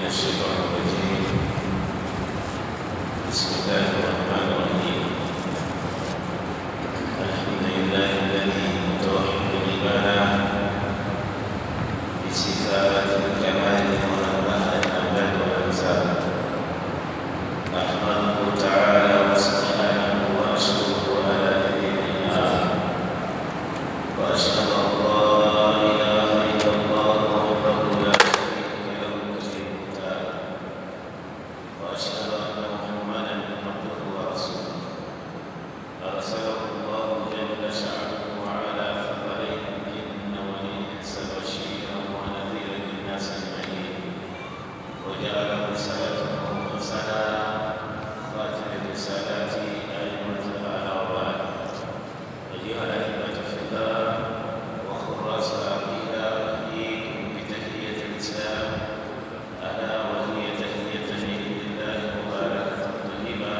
الشيطان الرجيم. بسم الله الرحمن الرحيم. الحمد لله الذي توحد العبادة بصفات الكمال ونبه الأبد والأمثال. أحمده تعالى وسبحانه وأشكره على نبيه الإنعام، وأشهد أن لا إله إلا الله وحده لا شريك له المجيب المتعال، وأشهد أن محمدا عبده ورسوله أرسله الله جل شأنه على ثقلين الجن والإنس بشيرا ونذيرا للناس أجمعين، وجعل رسالته مرسلا خاتم الرسالات أئمة الأعراب. أيها الأحبة في الله وخراس العقيدة، أحييكم بتحية الإسلام ألا وهي تحية عند الله مباركة طيبة،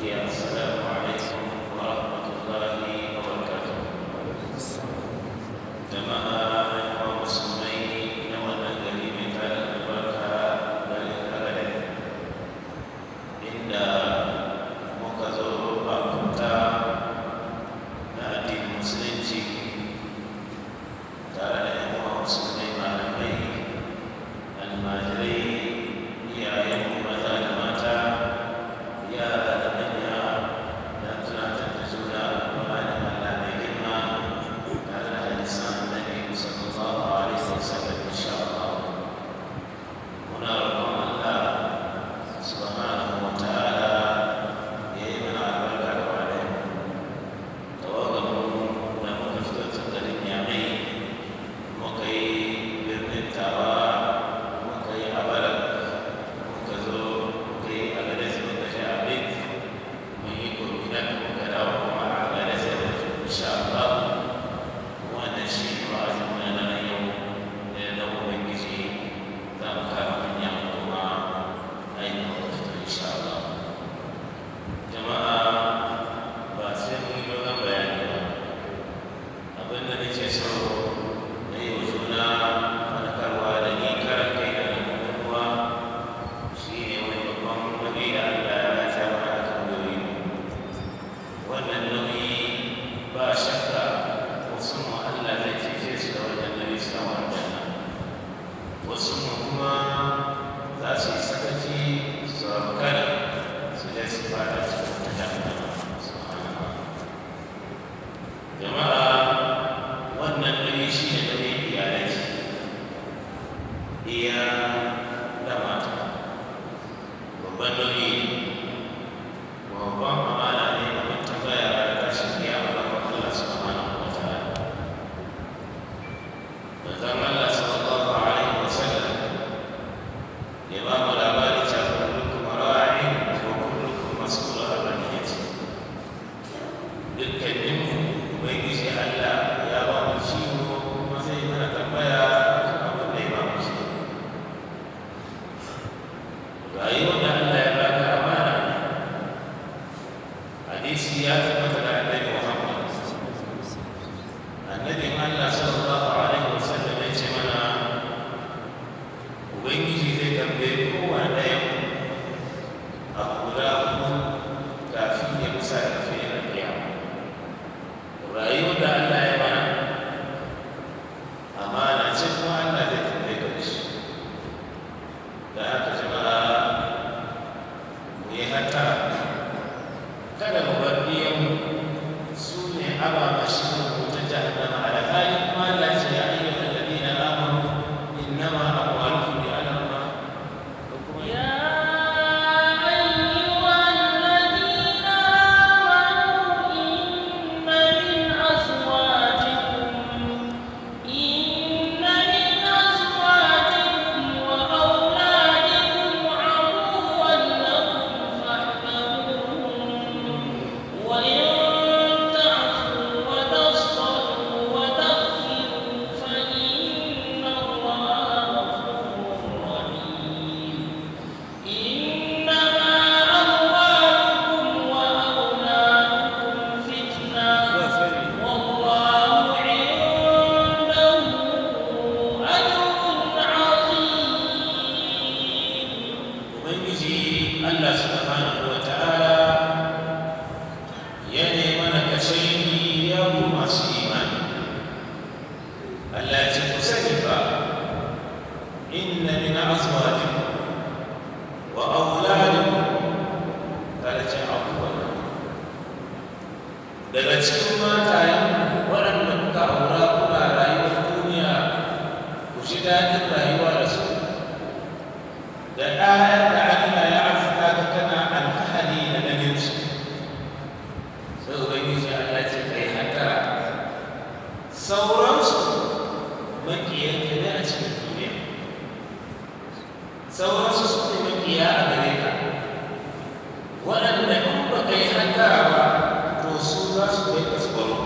هي السلام عليكم ورحمة الله وبركاته. جماعة أيها المسلمين، نودنا كلمة على البركة بل الأبد عند مكزور أبوتا نأتي المسلمين تعالى أيها المسلمين malamai almajirai iyayenmu maza da mata yara da manya don tunatar da juna alƙur'anin Allah mai girma tare da hadisan Annabi sallallahu alaihi wasallam insha Allah. Muna roƙon Allah subhanahu wa ta'ala ya yi mana albarka da wadayi. Tawaganmu da muka fito tun garin Yamai muka yi birnin Tawa, muka yi Abarak, muka zo muka yi Agadez, muka je Abid, mun yi Kurkunan, muka dawo kuma a Agadez insha Allah. Wannan shi ne wa'azinmu na nan yau da yadda Ubangiji za mu kama hanya mu kuma ainihin mafita insha Allah. Jama'a ba sai mun yi dogon bayani ba. Abin da nake so na yi wa juna faɗakarwa da ni karan kai da na uwa shi ne wani babban nauyi da Allah ya rata mana a kan nauyi. Wannan nauyi ba shakka wasu mu Allah zai cece su da wannan nauyi su samu aljanna. Wasu mu kuma za su yi sakaci su rabkana su je su fada cikin jahannama. Subhanallah. Jama'a wannan nauyi shi ne nauyin iyalai, iya da mata. Babban nauyi ne, babban amana ne abin tambaya a tashin kiyama gaban Allah subhanahu wa ta'ala. Manzon Allah sallallahu alaihi wa sallam ya ba mu labari cewa kullukum ra'in wa kullukum mas'ulun an ra'iyatihi. Dukkaninmu Ubangiji Allah ya ba mu ciwo kuma zai mana tambaya abin da ya ba mu ciwo. Rayuwar da Allah ya baka amana ne. Hadisi ya tabbata da Annabi Muhammad. Annabin Allah sallallahu alaihi wa sallam ya ce mana Ubangiji zai tambaye kowane ɗayan abu guda huɗu kafin ya musa da fiye da kiyama. Rayuwar da Allah ya mana amana ce kuma Allah zai tambaye ka da shi. Da haka jama'a mu yi hattara, kada mu bar ɗiyanmu su ne ababa shi ne wutar jahannama. Alhali kuma Allah ce ya ayyuhal ladina amanu innama amwalukum bi ala inna min azwajikum wa auladikum ce abubuwan daga cikin matayen waɗanda kuka aura kuna rayuwar duniya ku ji daɗin rayuwa da su da ɗayan da Allah ya arzuta ka kana alfahari da ganin su sai ubangiji Allah ce kai hatara sauransu makiyan ka ne a cikin duniya sauransu su ne makiya a gare ka waɗanda in ba ka yi hatara ba to su za su kai ka tsoro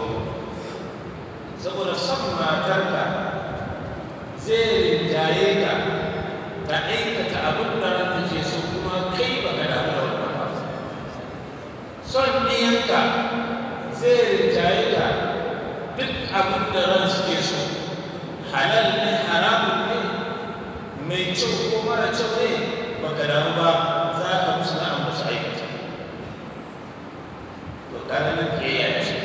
saboda son matarka zai rinjaye ka ta aikata abin da ranta ke so kuma kai ba ka damu da wannan ba son ɗiyanka zai rinjaye ka duk abin da ran suke so halal ne haramun ne mai kyau ko mara kyau ne ba ka damu ba za ka musu na'am da su aikata to ƙaramin ƙiyayya ce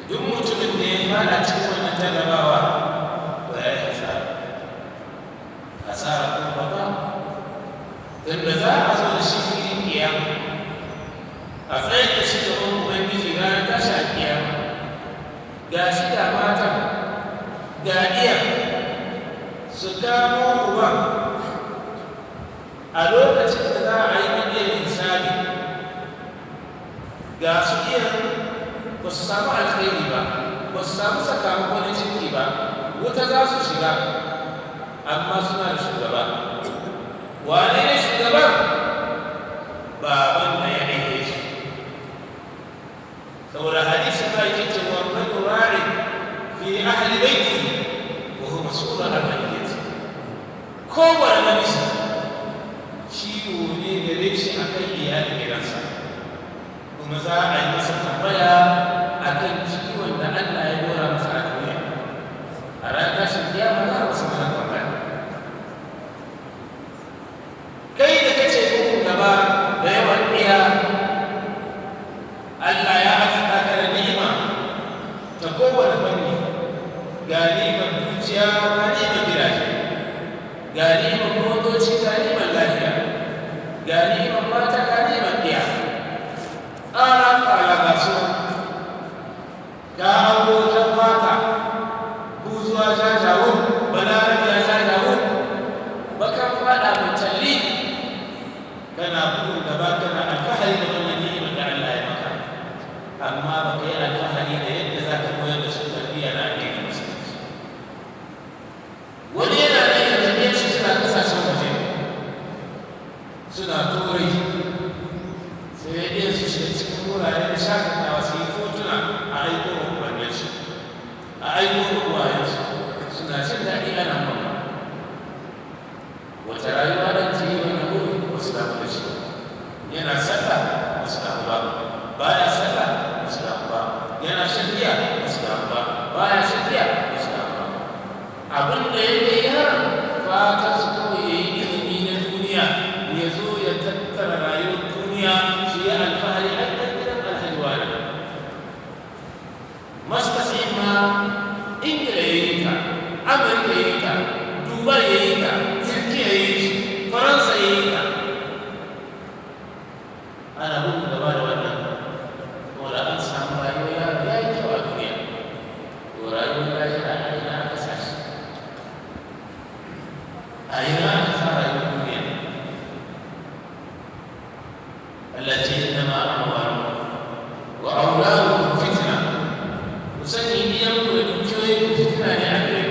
duk mutumin da ya fada cikin wannan jarrabawa to ya yi hasara kuma babba don da za a zo da shi filin kiyama a tsaye da shi gaban ubangiji ranar tashi a kiyama ga shi ga mata ga iya su kamo uban a lokacin da za a yi iya misali ga su iya ba su samu alkhairi ba ba su samu sakamako na ciki ba wuta za su shiga amma suna da shugaba wane ne shugaba baban da ya aike su saboda hadisi ba yake cewa man rari fi ahli baiti wa huwa mas'ul an ra'iyati kowane namiji ciwo ne gare shi akan iyalin gidansa kuma za a yi masa tambaya akan ciwon da Allah ya dora masa a duniya a ranar tashin kiyama za a masa mana tambaya kai da kace bugun gaba da yawan iya Allah ya azurta ka da ni'ima ta kowane fanni ga ni'imar dukiya ga ni'imar gidaje ga ni'imar motoci ga ni'imar lafiya ga ni'imar mata ga ni'imar iya ƙara ga su ga abokan mata buzuwa jajawun balarabiya jajawun bakan fada mai talli kana bugun gaba kana alfahari da wannan ni'imar da Allah ya maka amma ba ka yi alfahari da yadda za ka koyar da su tarbiyya na addinin musulunci wani yana da yin tafiyar shi suna kasashen waje suna turai sai ya iya su shiga cikin wurare da shakatawa su yi fotuna a aiko wa umarninsu a aiko wa uwayensu suna jin daɗi ana mamma wata rayuwa da ta yi wannan wuri wasu damu da shi yana sallah wasu damu ba baya sallah wasu damu ba yana shan giya wasu damu ba baya shan giya wasu damu ba abin da ya kai yaran fata su kawai ya yi ilimi na duniya ya zo ya tattara rayuwar duniya su yi alfahari a ɗan gidan alhajiwa ne mastasi ma ingila ya yi ta amurka ya yi ta dubai ya yi ta turkiya ya yi shi faransa ya yi ta ana bugu gaba da wannan wanda an samu rayuwar yaro ya yi kyau a duniya to rayuwar lahira a ina aka sa shi a ina aka sa rayuwar duniya التي إنما أموالهم وأولادهم فتنة وسني يوم لدنجوه فتنة لأهله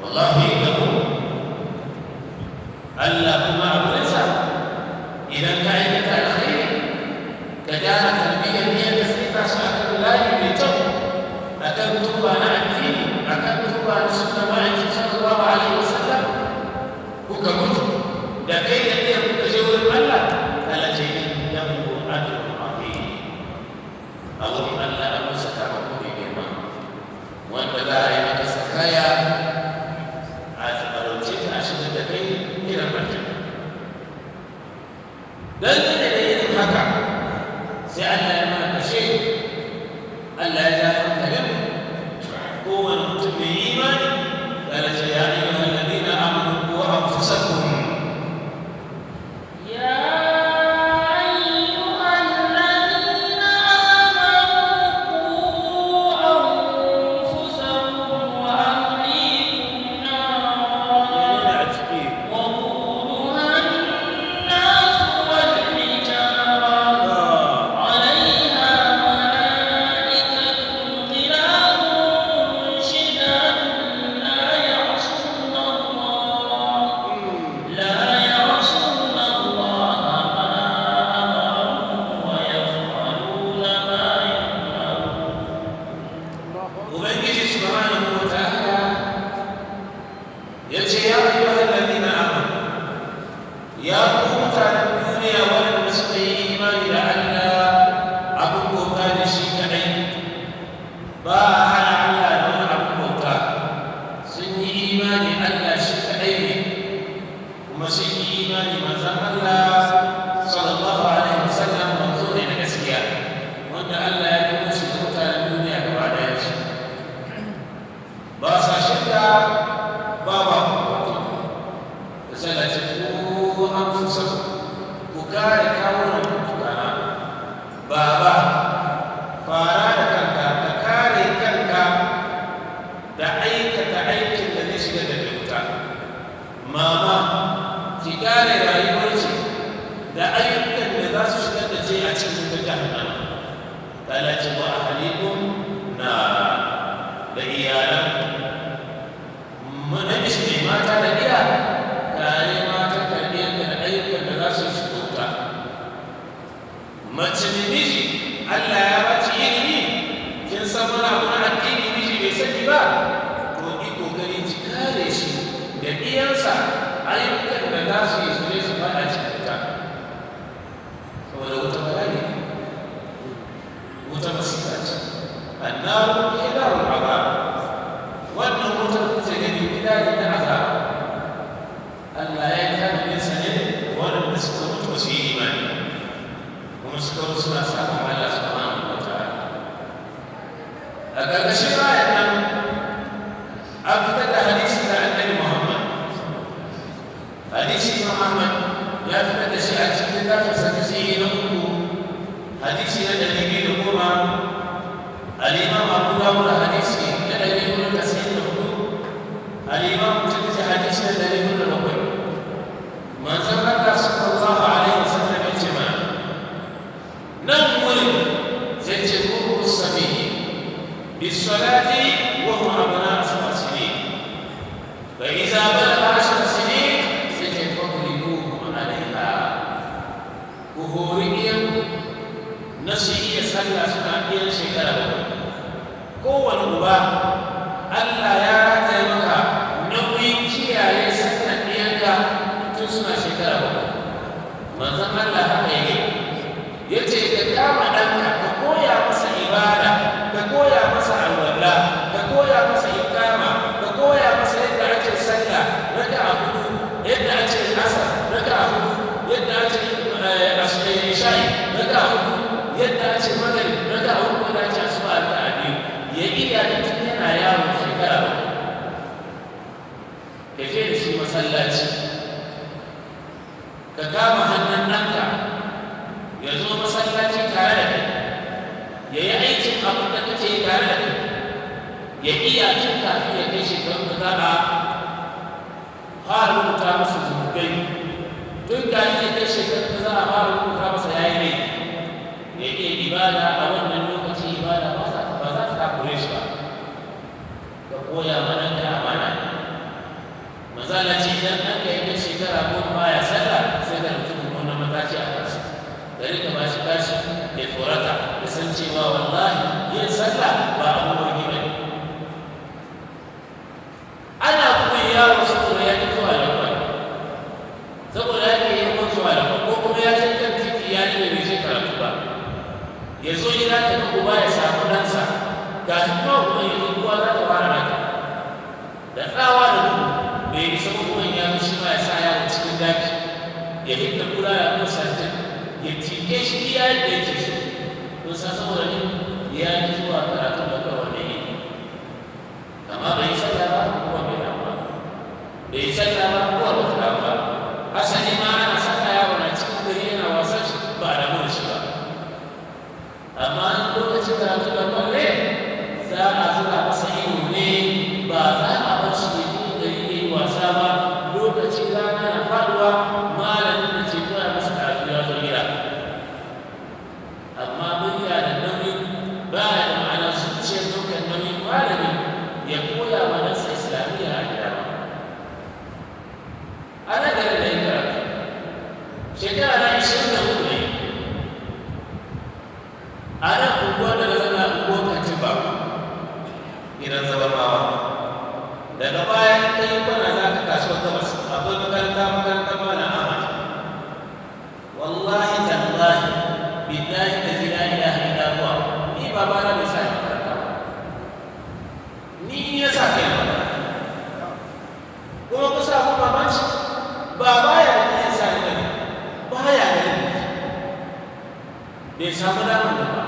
والله يقول ألا بما أبلسا إذا كانت الخير كجاء تربية هي تسليتا سؤال الله يبيتو أكن توبا نعدين أكن توبا نسنة وعيد صلى الله عليه وسلم وكمت لكي يدير تجول الله التي ينبو أجر عظيم اللهم ألا أمسك ربك بما وأنت دائما تسخيا أتقرجت أشد كي إلى المرجع لأن لدينا حكا سألنا ما شيء ألا يجعل كلمه هو نقطة بإيمان قال يا أيها الذين آمنوا قوا أنفسكم ya hidda kula ya kuma santin ya tike shi iya yadda yake so don sa saboda ne ya yi zuwa karatun da kawai ne amma bai yi sallah ba kuma bai damu bai sallah ba ko ba ta dawo ba asali ma ana saka yaro na cikin gari yana wasan shi ba a damu da shi ba amma lokacin karatu da kwalle za a zuba masa ido ne ba za a bar shi ne cikin gari ya yi wasa ba lokacin rana na faduwa malamin da ke koya masa karatu ya zo gida amma murya da nauyi ba da ma'ana zuciyar ɗaukar nauyin malami ya koya wa nasa islamiyya a gida ba ana garin da ya karatu shekara na 23 ne a nan unguwar da zama unguwar kantin ba gidan zabarmawa daga bayan kai kwana za ka kasuwar gabas akwai makaranta mana amana wallahi tallahi billahi da zina ilaha illa huwa ni babana bai sa ni makaranta ba ni ya sa kai makaranta kuma kusa ku babanci ba baya da ya sa ni baya da bai samu damar da ba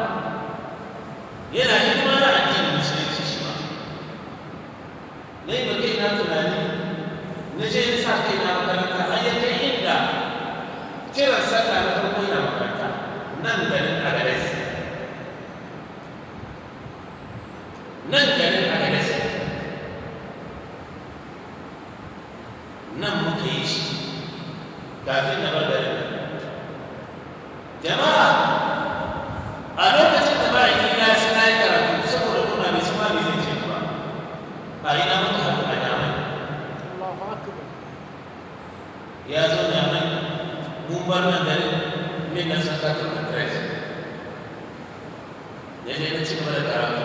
yana hidima na addinin musulunci shi ba na yi ba kai na tunani na je na sa kai na makaranta har ya kai inda kiran sallah na farko yana makaranta nan garin Agadez nan muka yi shi kafin na bar garin jama'a a lokacin da bayan gida suna yi karatu saboda kuna bai sama bai zai ce ba a yi na muka haɗu a yamai ya zo yamai mun bar nan garin min na sakatun da kres ya je na ci gaba da karatu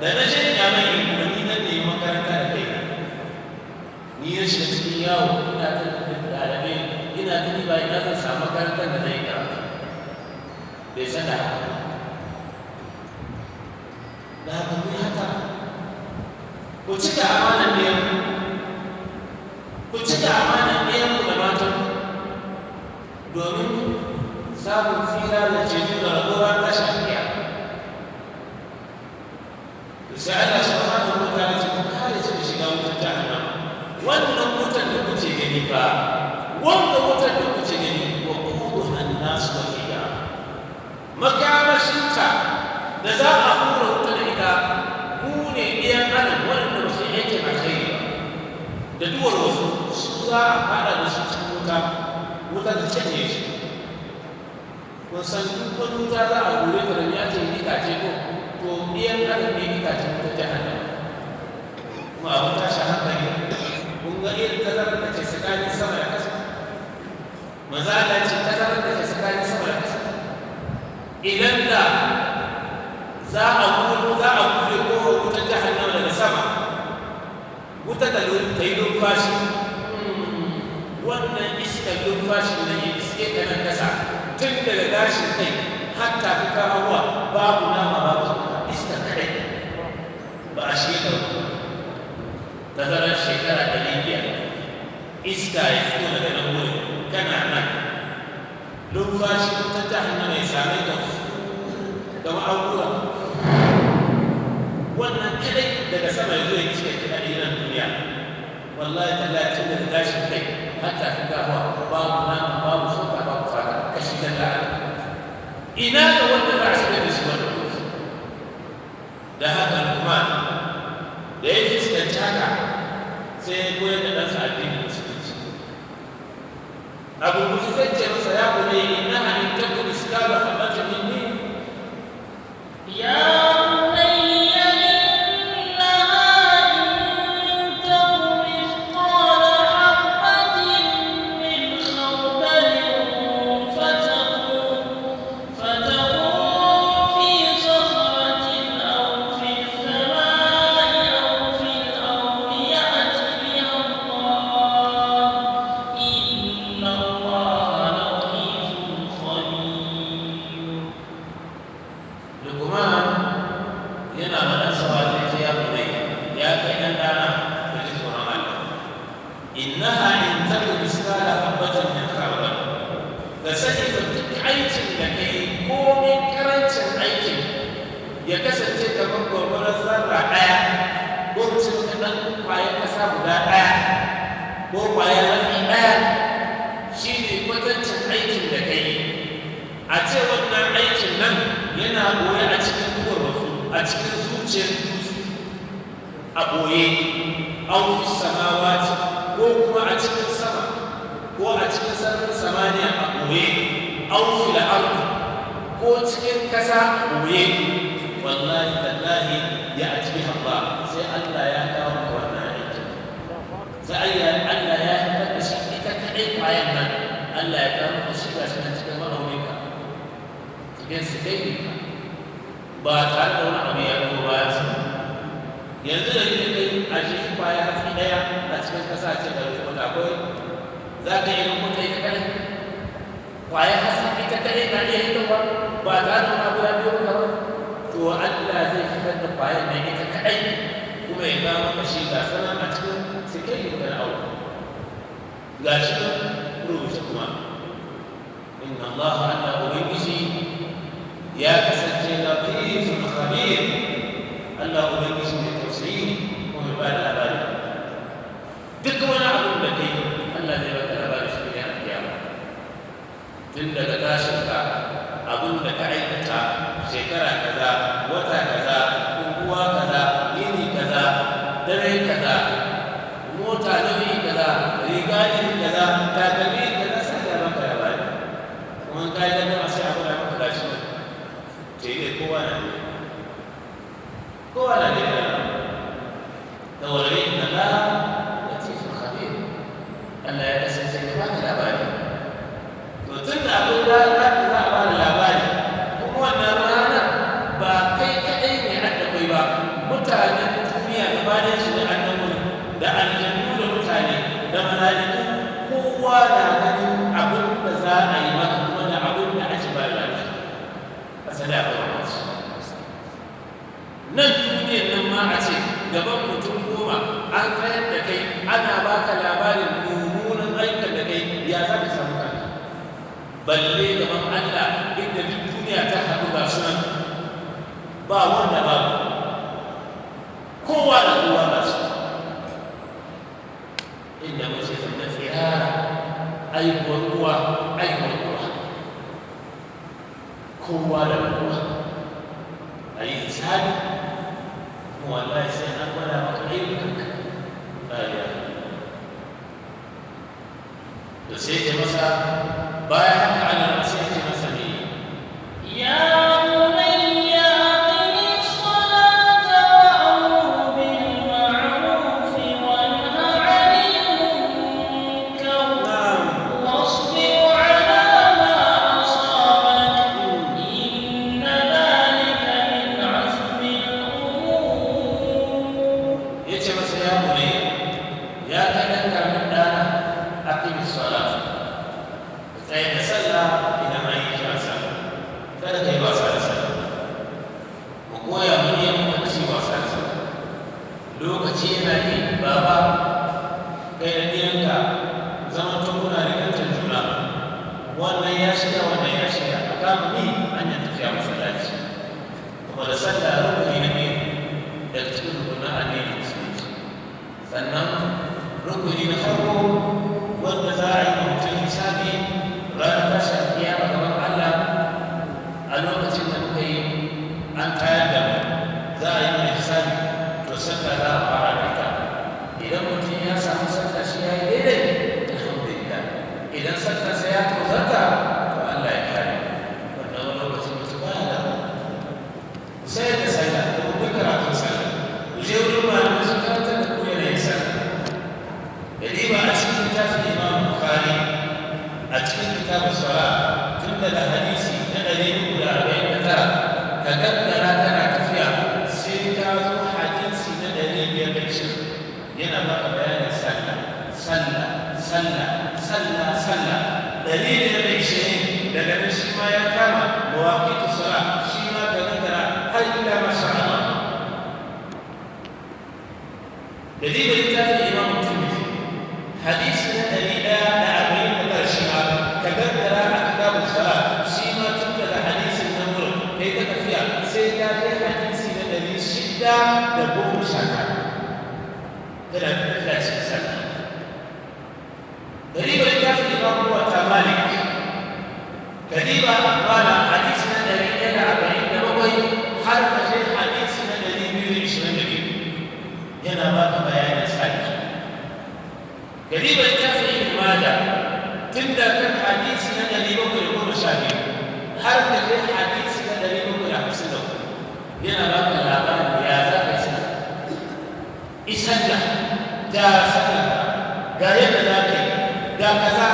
da na je yamai in kuma ni nan ne makaranta da kai ni ya shiga cikin yawo ina ta ɗalibai ina ta ba ina zan samu makarantar da zai karatu bai san da haka da haka mu haka ku cika amanan ɗayan ku cika amanan ɗayan ku da matan domin samun tsira da ceto da ragowar tashin kiyama to sai Allah subhanahu wa ta'ala ya kare su da shiga wutar jahannam wannan wutar da kuke gani fa wanda wutar da kuke gani wa quduha an-nas wal hijara makamashinta da za a hura wuta da ita mu ne ɗayan adam waɗanda ba su yanke a kai da duwar wasu su za a fada da su cikin wuta da canye su kun san duk wani wuta za a hure ta da ya ce itace ko to ɗayan adam ne itace wuta jahannama kuma abin tashi hankali kun ga irin tazarar da ke tsakanin sama da ƙasa maza da ce tazarar da ke tsakanin sama da ƙasa idan da za a bude ko wutar jahannama daga sama wuta ta yi numfashi wannan iskar numfashi da ya iske ta nan kasa tun daga gashin kai har tafi kawowa babu nama babu iskar kadai ba a shekar tazarar shekara 500 iska ya fito daga nan wurin kana nan numfashi wutar jahannama ya same ka da ma'aura wannan kadai daga sama ya zo ya cike ta nan duniya wallahi tallahi tun daga gashin kai hatta fi gawa babu nama babu soka babu fata kashi ta da ina ga wanda za a shiga da shi wanda kuma da haka kuma da ya fuskanci haka sai ya koyar da ɗansa addinin musulunci abu musulunci ce masa ya kuma yi ina hannun tabbun iskaba a batun ne ya ya kasance kamar gwagwarar zarra ɗaya ko ce ka ɗan kwayan ƙasa guda ɗaya ko kwayar hatsi ɗaya shi ne kwatancin aikin da ka yi. A ce wannan aikin nan yana ɓoye a cikin duwarwasu, a cikin zuciyar dutse a ɓoye, an fi samawati ko kuma a cikin sama ko a cikin sararin samaniya a ɓoye, an fi la'arku ko cikin ƙasa a ɓoye. Wallahi tallahi ya a cikin Allah sai Allah ya kawo ka wannan aikin. Sai Allah ya haifar da shi ita kaɗai kwayan nan, Allah ya kawo ka shi ga shi nan cikin ma'auninka, cikin sikaininka, ba tare da wani abu ya zo baya su. Yanzu da kake kai a shi kwaya hatsi ɗaya a cikin ƙasa ce da rubuta akwai za ka yi rubuta ita kaɗai. Kwaya hatsi ita kaɗai na iya hitowa ba tare da wani abu ya biyo ka ba. To Allah zai fitar da kwayan nan ita kaɗai kuma ya ga maka shi ga sanan a cikin sikai da na'au. Ga shi nan rubuce kuma inna Allah Allah ubangiji ya kasance latifun khabir. Allah ubangiji mai tausayi kuma ba da labari. Duk wani abin da kai Allah zai baka labari shi ne a kiyama. Tun daga tashin ka abin da ka aikata shekara kaza, wata kaza, unguwa kaza, yini kaza, dare kaza, mota nau'i kaza, riga iri kaza, takalmi kaza, sai da baka labari. Kuma ka yi gaba sai abu da maka gashi ne. Ce ne kowa na ne. Kowa na ne. Da wani inna la latifun khabir. Allah ya kasance ya baka labari. To tun da abin da za a bada labari, kuma wannan rana ba kai kaɗai ne adda kai ba, mutanen duniya gabanin su da annabi da aljannu da mutane da malaiku kowa na ganin abin da za a yi maka kuma da abin da ake ba da shi. Asali akwai mamaci. Nan duniyar nan ma a ce gaban mutum goma an tsayar da kai ana baka labarin mummunan aikin da kai ya za ka samu kanka. Balle gaban Allah inda duk duniya ta haɗu ga sunan ba wanda ba kowa da kowa ba su inda mace zanda tsirara aihuwar ruwa kowa da kowa a yi hisabi kuma wallahi sai an gwada maka ayyukanka ɗaya da sai ke masa bayan haka ana sai ke masa ne ya tun da kan hadisi na 712 har ka je hadisi na 754 yana ba ka labarin ya za ka yi sallah da sallah ga yadda za ka yi ga kaza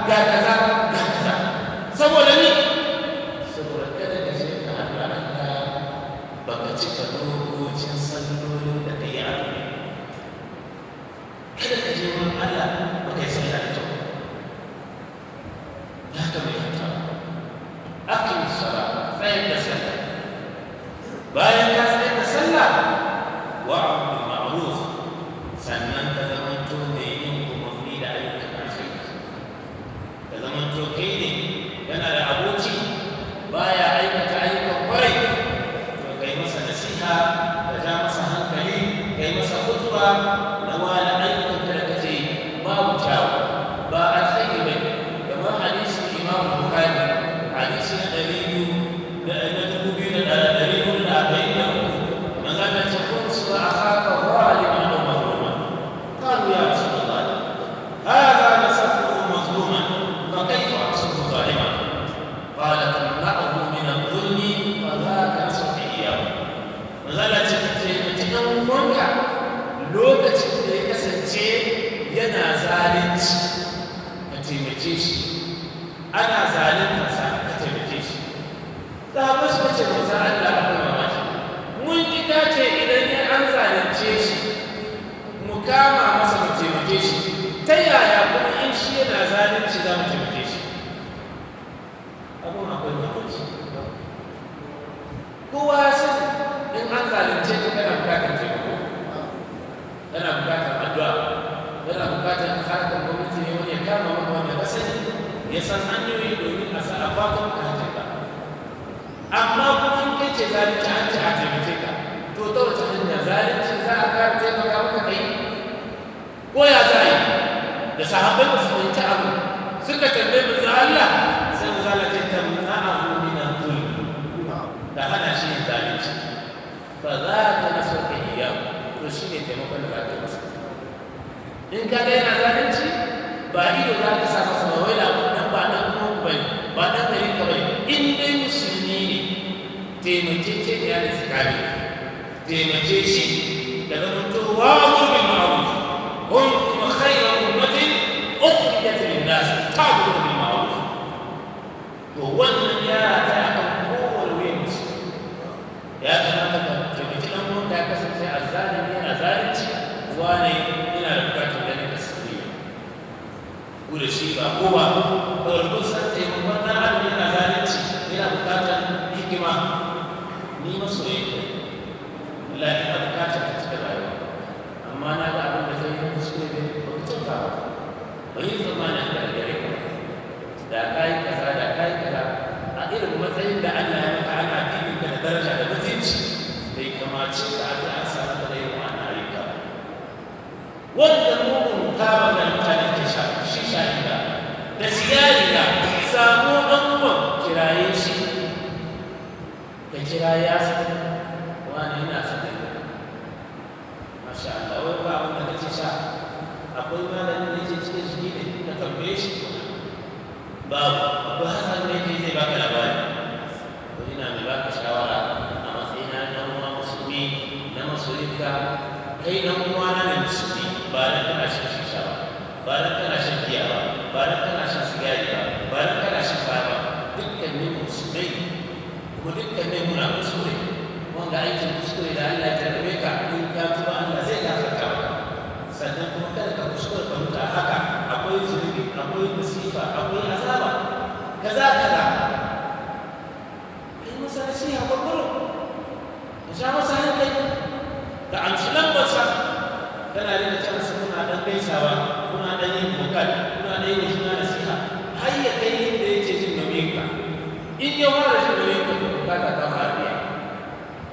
ga kaza ga kaza saboda ni saboda kada ka je ka haɗu Allah baka cika lokacin sallolin da ka yi a duniya kada ka je wurin Allah baka yi sallah da kyau ya ka mai hata akin sala tsayar da sallah bayan ka tsayar da sallah wa'amur bil ma'ruf sannan ka zamanto mai yin umarni da ayyukan alkhairi ka zamanto kai ne yana da aboki baya aikata ayyukan kwarai to kai masa nasiha ka ja masa hankali kai masa hutuba na wani ayyukan da kake babu kyawu ba alkhairi bane kamar hadisin Imam Bukhari hadisi na 2,443 magana ta kunsu akhaka zaliman aw mazluman qalu ya rasulullah hadha nasabtu mazluman fa kayfa asbu zaliman qala tamna'uhu min adh-dhulmi wa dhaka nasabtu iyyahu magana ta dan uwanka lokacin da ya kasance yana zalunci ka taimake shi ana zaluntarsa ka taimake shi sahabai suka ce manzo Allah akwai mamaki mun kika ce idan ya an zalunce shi mu kama masa mu taimake shi ta yaya kuma in shi yana zalunci za mu taimake shi abun akwai mamaki kowa ya san in an zalunce ka kana bukatar taimako kana bukatar addu'a kana bukatar harkar gwamnati ne wani ya kama maka wanda ka sani ya san hanyoyi domin a sa a bakon ka amma kuma in kai ce zalunci an ce a taimake ka to ta wace hanya zalunci za a kara taimaka maka kai ko ya za yi da sahabbai ba su fahimci abu suka tambaye mu za Allah sai mu zalace tamna'ahu min al-dhulm da hana shi yin zalunci fa za ka nasarka iyyahu to shi ne taimakon da za ka yi masa in ka ga yana zalunci ba ido za ka sa masa ba wai da nan ba dan uwan bane ba dan gari ka bane in dai musulmi ne taimake ce ne ya da tsakani taimake shi da zaman to wa amur bil ma'ruf kuntum khayra ummatin ukhrijat lin nas ta'muru bil ma'ruf to wannan ya ta akan kowane wuyan musulmi ya kamata ka taimaki dan uwanka ya kasance azzalimi yana zalunci wane yana da bukatar ganin gaskiya ku da shi ba kowa da wani san taimakon ɗan adam yana zalunci yana bukatar hikima ni masoyi Allah yana bukatar ka cika rayuwa amma na ga abin da zai yi na kuskure ne ba ku canza ba ba yi tsammanin da gare ka da kayi kaza da kayi kaza a irin matsayin da Allah ya maka ana bibin ka da daraja da mutunci bai kamace ka a an samu da irin wannan ayyuka wanda mugun kama da mutane ke shi shahida da siyari da samu ɗan uwan kiraye shi ka kira ya san wani yana san da ka masha Allah wai ba wanda kace sha akwai malamin da yake cikin shi ne ka tambaye shi babu hasan ne ke zai baka labari ko ina mai baka shawara a matsayina na uwa musulmi na masoyinka kai dan uwana ne musulmi ba dan kana shan shisha ba dan kana shan giya ba dan kana shan sigari ba dan kana shan baba dukkan ne musulmai kuma dukkan ne muna kuskure wanda aikin kuskure da Allah ya tarbe ka in ka tuba Allah zai gafarta maka sannan kuma kada ka kuskure ka mutu a haka akwai zunubi akwai musifa akwai azaba kaza kaza kai masa nasiha gurguru ka sha masa hankali da amshi lambarsa kana rika cansa kuna dan gaisawa kuna dan yin bukal kuna dan yin juna nasiha har ya kai inda yake jin nauyin ka in ya fara jin nauyin ka to bukata ta harbiya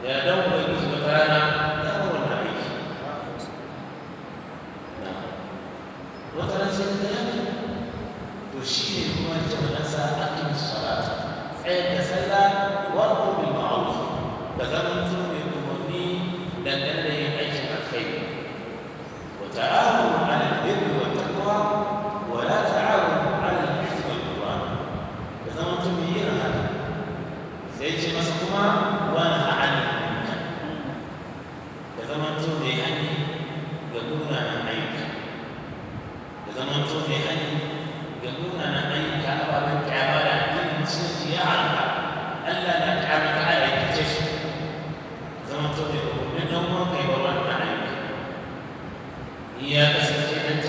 ya dan ubangiji wata rana ya ba wannan aiki wata rana sai da ya to shi ne kuma jama'a sa akin salata tsayar da sallah wa bil ma'ruf da zaman mai umarni dangane da yin aikin alkhairi wa ta'awunu 'ala al-birri wat taqwa wa la ta'awunu 'ala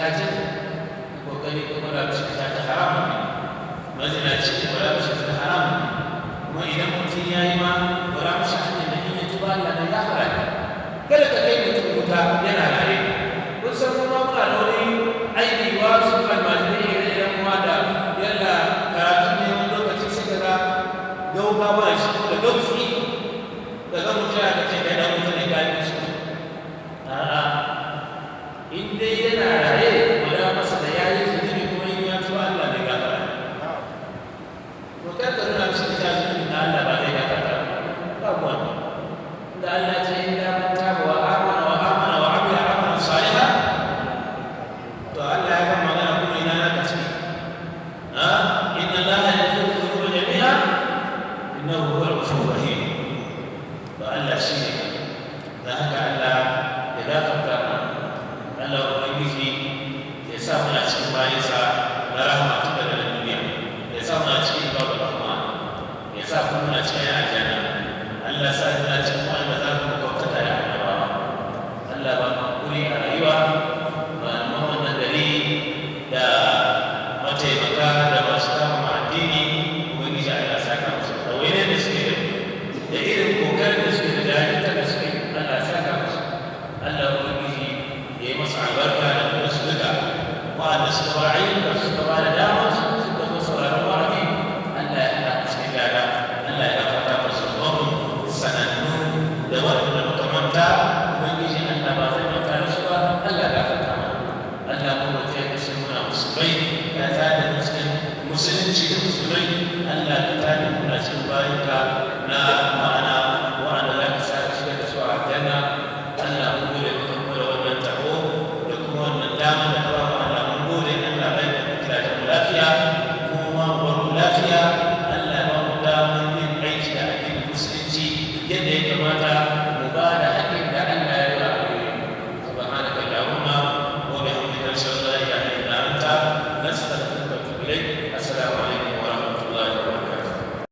caca ne kokari ka gwada mishi ka caca haramun ne mazinaci ne gwada mishi ka haramun ne kuma idan mutum ya yi ma gwada mishi hanyar da in ya tuba Allah na ya fara ne kada ka kai mutum wuta yana